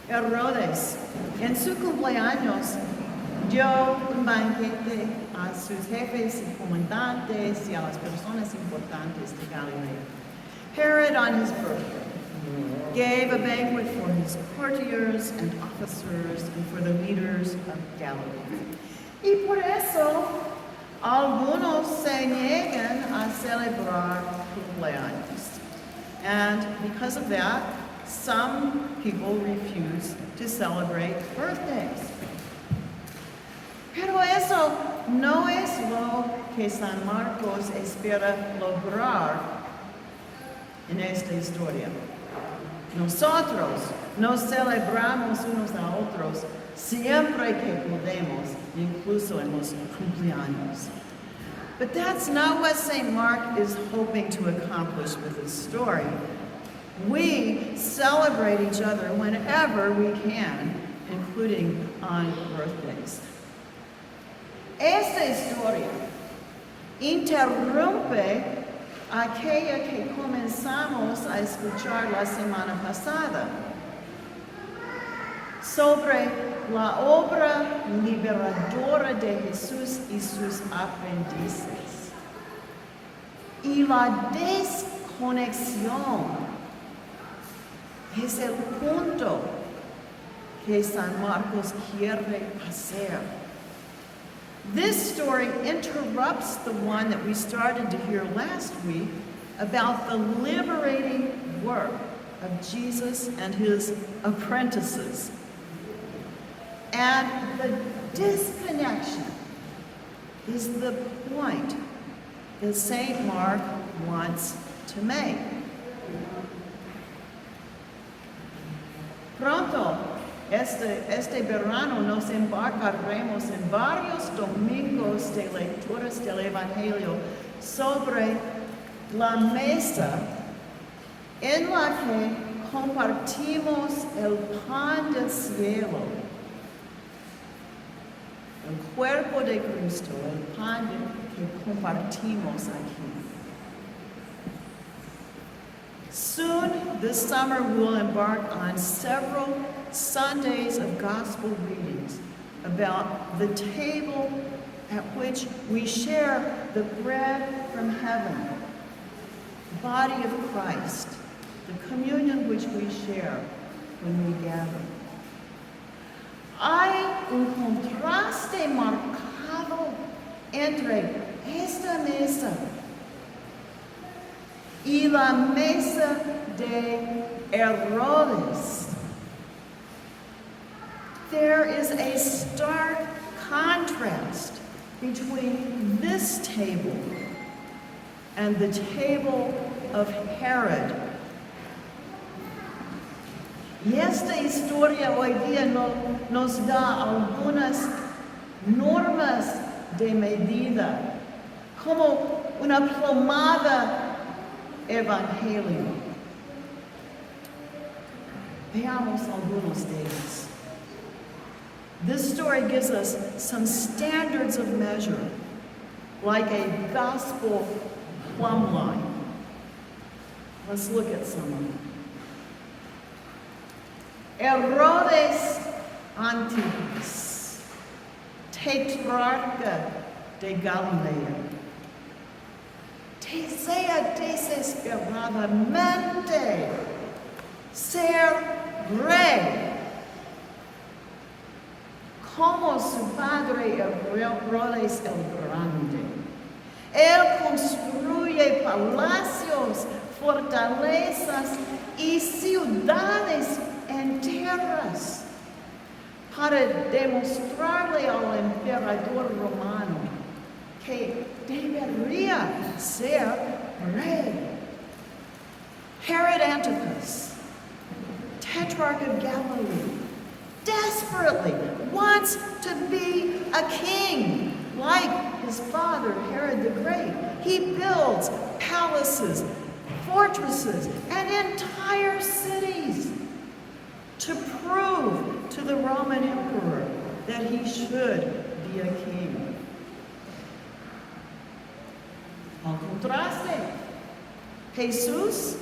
Herodes, en su cumpleaños, dio un banquete a sus jefes y comandantes y a las personas importantes de Galilea. Herod, on his birthday, gave a banquet for his courtiers and officers and for the leaders of Galilee. Y por eso, algunos se niegan a celebrar cumpleaños. And because of that, some people refuse to celebrate birthdays. Pero eso no es lo que San Marcos espera lograr en esta historia. Nosotros nos celebramos unos a otros siempre que podemos, incluso en los cumpleaños. But that's not what St. Mark is hoping to accomplish with his story. We celebrate each other whenever we can, including on birthdays. Esta historia interrumpe aquella que comenzamos a escuchar la semana pasada sobre la obra liberadora de Jesús y sus aprendices y la desconexión es el punto que San Marcos quiere hacer. This story interrupts the one that we started to hear last week about the liberating work of Jesus and his apprentices. And the disconnection is the point that St. Mark wants to make. Pronto, este verano nos embarcaremos en varios domingos de lecturas del Evangelio sobre la mesa en la que compartimos el pan del cielo, el cuerpo de Cristo, el pan que compartimos aquí. Soon, this summer, we'll embark on several Sundays of gospel readings about the table at which we share the bread from heaven, the body of Christ, the communion which we share when we gather. Hay un contraste marcado entre esta mesa y la mesa de Herodes. There is a stark contrast between this table and the table of Herod. Y esta historia hoy día nos da algunas normas de medida, como una plomada evangelio. Veamos algunos de ellos. This story gives us some standards of measure, like a gospel plumb line. Let's look at some of them. Herodes Antipas, tetrarca de Galilea, desea desesperadamente ser rey, como su padre Herodes el Grande. Él construye palacios, fortalezas y ciudades enteras para demostrarle al emperador romano que debería ser rey. Herod Antipas, tetrarch of Galilee, desperately wants to be a king like his father Herod the Great. He builds palaces, fortresses, and entire cities to prove to the Roman emperor that he should be a king. Al contraste, Jesús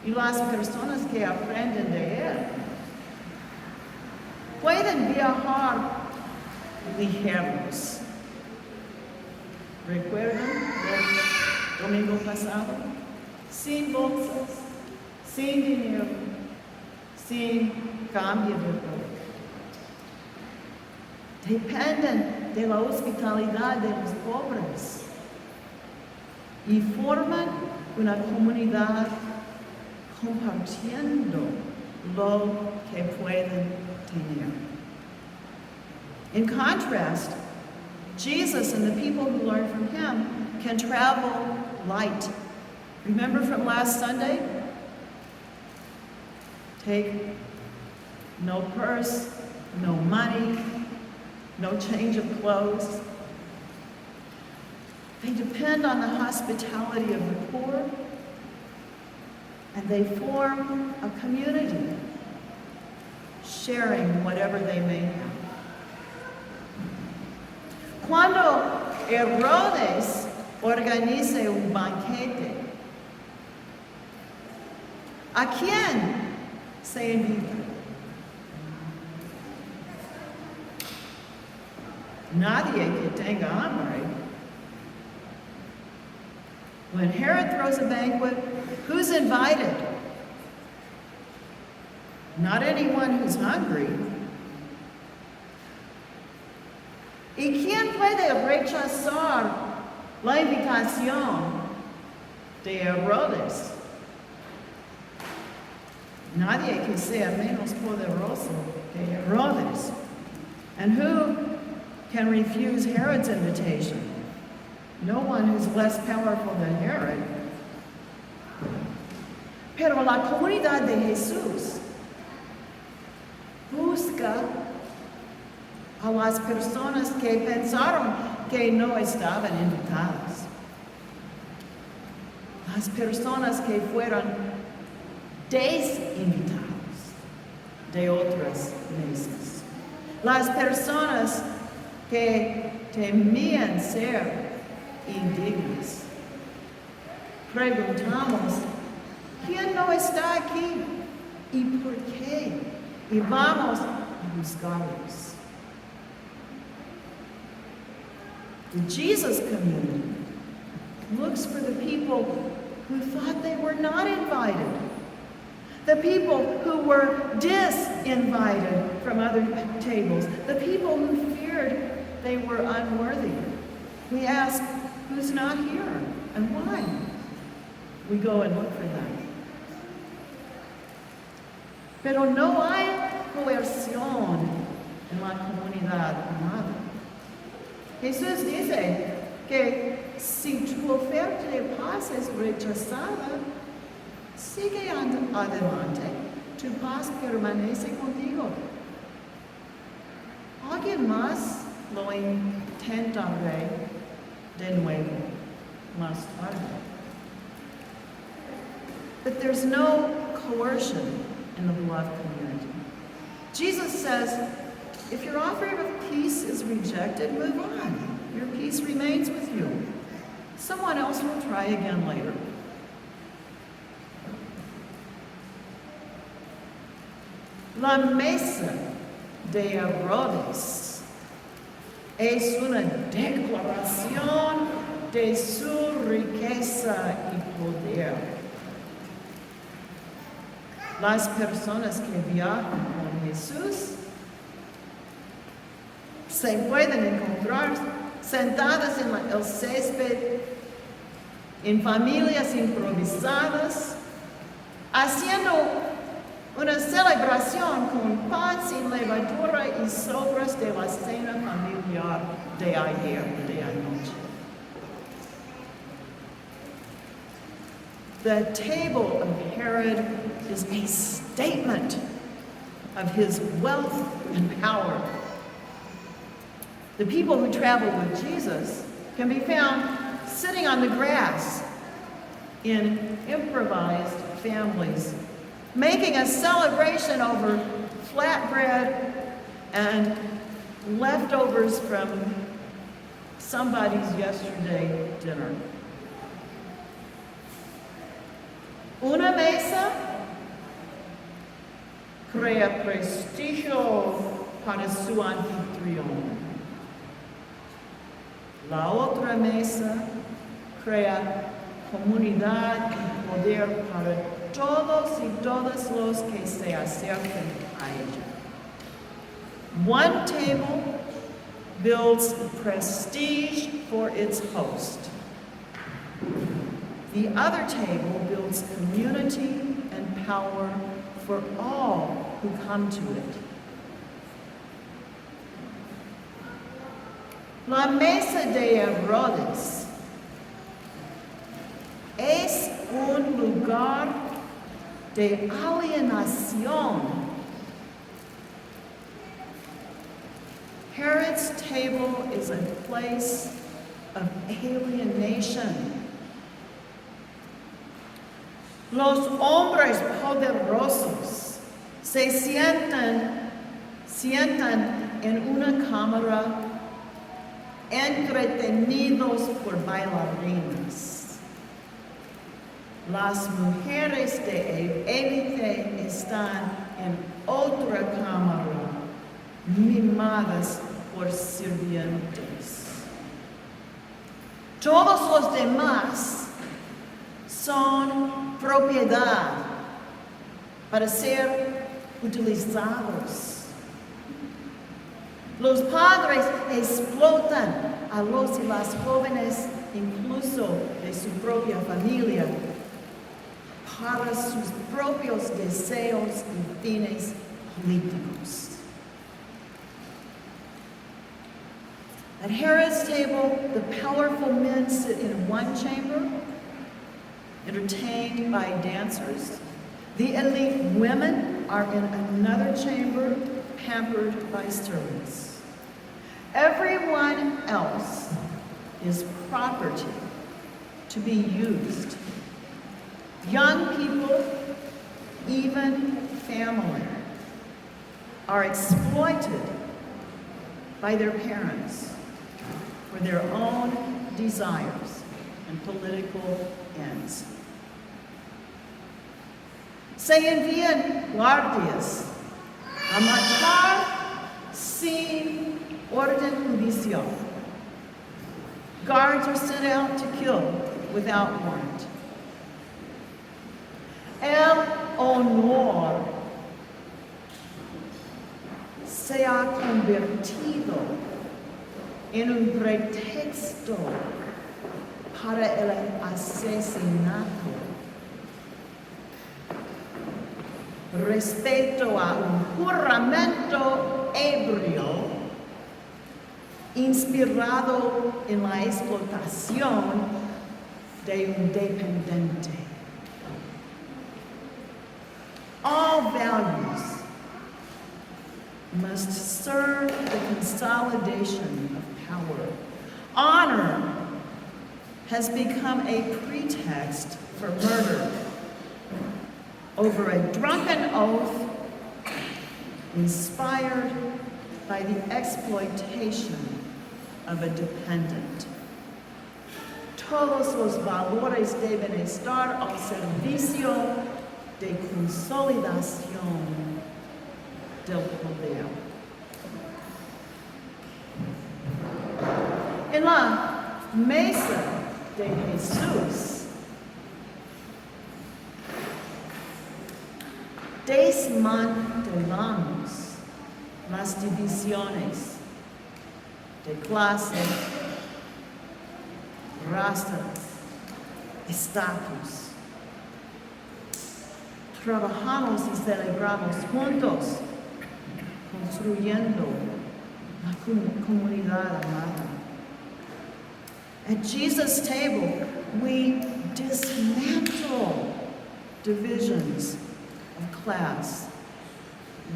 y las personas que aprenden de él pueden viajar ligeros. ¿Recuerdan el domingo pasado? Sin bolsas, sin dinero, sin cambio de ropa. Dependen de la hospitalidad de los pobres y forman una comunidad compartiendo lo que pueden tener. In contrast, Jesus and the people who learn from him can travel light. Remember from last Sunday? Take no purse, no money, no change of clothes. They depend on the hospitality of the poor, and they form a community, sharing whatever they may have. Cuando Herodes organiza un banquete, ¿a quién se invita? Nadie que tenga hambre. When Herod throws a banquet, who's invited? Not anyone who's hungry. ¿Y quién puede rechazar la invitación de Herodes? Nadie que sea menos poderoso que Herodes. And who can refuse Herod's invitation? No one who's less powerful than Herod. Pero la comunidad de Jesús busca a las personas que pensaron que no estaban invitadas. Las personas que fueron desinvitadas de otras mesas. Las personas que temían ser indignas. Preguntamos, ¿quién no está aquí? ¿Y por qué? Y vamos a buscarlos. The Jesus community looks for the people who thought they were not invited. The people who were disinvited from other tables. The people who feared they were unworthy. We ask, who's not here and why? We go and look for them. Pero no hay coerción en la comunidad amada. Jesús dice que si tu oferta de paz es rechazada, sigue adelante, tu paz permanece contigo. Alguien más lo intentaré de nuevo más tarde. But there's no coercion in the beloved community. Jesus says, if your offer of peace is rejected, move on. Your peace remains with you. Someone else will try again later. La mesa de Herodes es una declaración de su riqueza y poder. Las personas que viajan con Jesús se pueden encontrar sentadas en el césped, en familias improvisadas, haciendo una celebración con pan sin levadura y sobras de la cena familiar de ayer, de anoche. The table of Herod is a statement of his wealth and power. The people who travel with Jesus can be found sitting on the grass in improvised families, making a celebration over flatbread and leftovers from somebody's yesterday dinner. Una mesa crea prestigio para su anfitrión. La otra mesa crea comunidad y poder para todos y todas los que se acerquen a ella. One table builds prestige for its host. The other table builds community and power for all who come to it. La mesa de Herodes es un lugar de alienación. Herod's table is a place of alienation. Los hombres poderosos se sientan en una cámara entretenidos por bailarinas. Las mujeres de élite están en otra cámara, mimadas por sirvientes. Todos los demás son propiedad para ser utilizados. Los padres explotan a los y las jóvenes, incluso de su propia familia, para sus propios deseos y fines políticos. At Herod's table, the powerful men sit in one chamber, entertained by dancers. The elite women are in another chamber, pampered by servants. Everyone else is property to be used. Young people, even family, are exploited by their parents for their own desires and political ends. Se envían guardias a matar sin orden judicial. Guards are sent out to kill without warrant. El honor se ha convertido en un pretexto para el asesinato. Respecto a un juramento ebrio inspirado en la explotación de un dependiente. All values must serve the consolidation of power. Honor has become a pretext for murder over a drunken oath inspired by the exploitation of a dependent. Todos los valores deben estar al servicio de consolidación del poder. En la mesa de Jesús, desmantelamos las divisiones de clase, raza, estatus. Trabajamos y celebramos juntos, construyendo la comunidad amada. At Jesus' table, we dismantle divisions of class,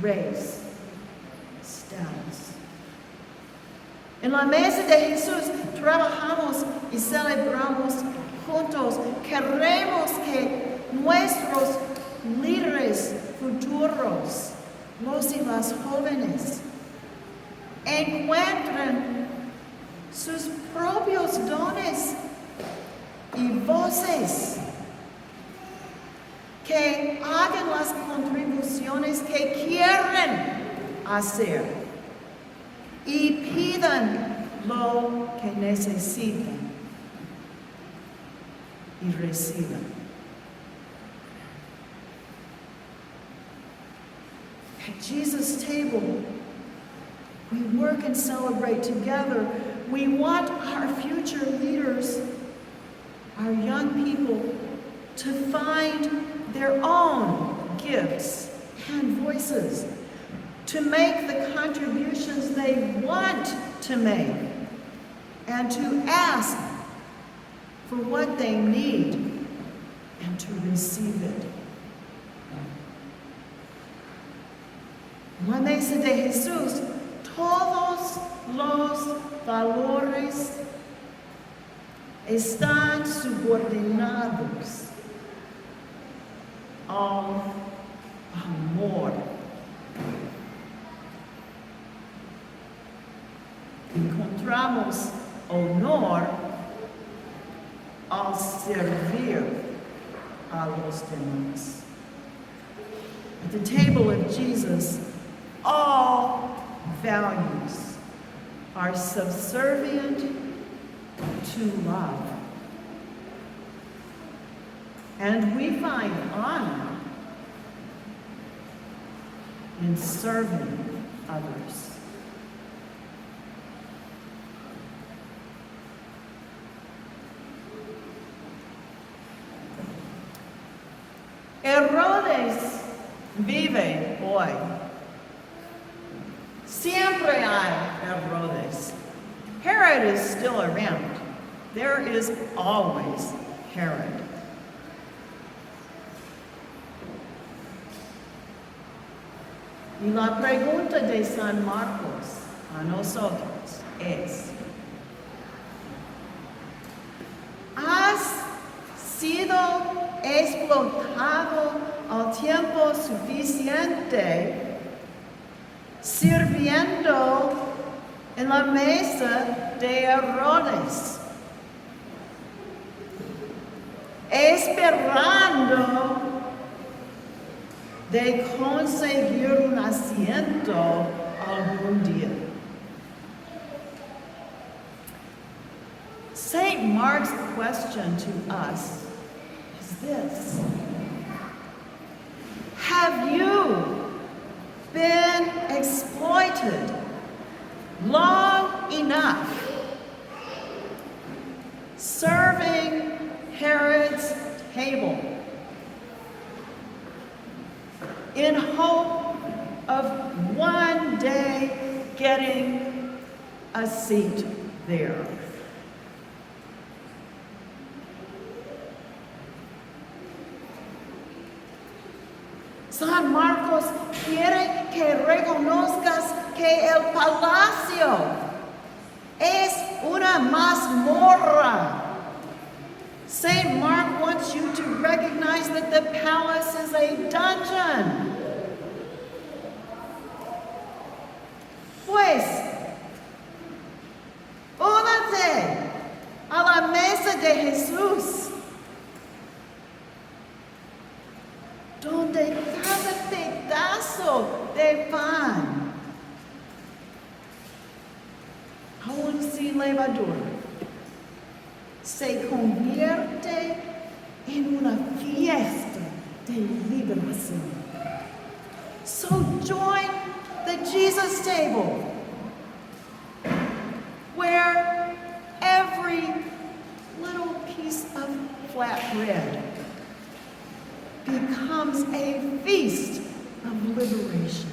race, status. En la mesa de Jesús trabajamos y celebramos juntos. Queremos que nuestros líderes futuros, los y las jóvenes, encuentren sus propios dones y voces, que hagan las contribuciones que quieren hacer y pidan lo que necesitan y reciban. At Jesus' table, we work and celebrate together. We want our future leaders, our young people, to find their own gifts and voices, to make the contributions they want to make, and to ask for what they need and to receive it. La mesa de Jesús, todos los valores están subordinados al amor. Encontramos honor al servir a los demás. At the table of Jesus, all values are subservient to love. And we find honor in serving others. Herodes vive hoy. Siempre hay Herodes. Herod is still around. There is always Herod. Y la pregunta de San Marcos a nosotros es: ¿has sido explotado al tiempo suficiente sirviendo en la mesa de Herodes, esperando de conseguir un asiento algún día? St. Mark's question to us is this: have you been exploited long enough serving Herod's table in hope of one day getting a seat there? San Marcos quiere que reconozcas que el palacio es una mazmorra. St. Mark wants you to recognize that the palace is a dungeon. Pues, únete a la mesa de Jesús, donde cada pedazo de pan, aún sin levadura, se convierte en una fiesta de liberación. So join the Jesus table, where every little piece of flat bread becomes a feast of liberation.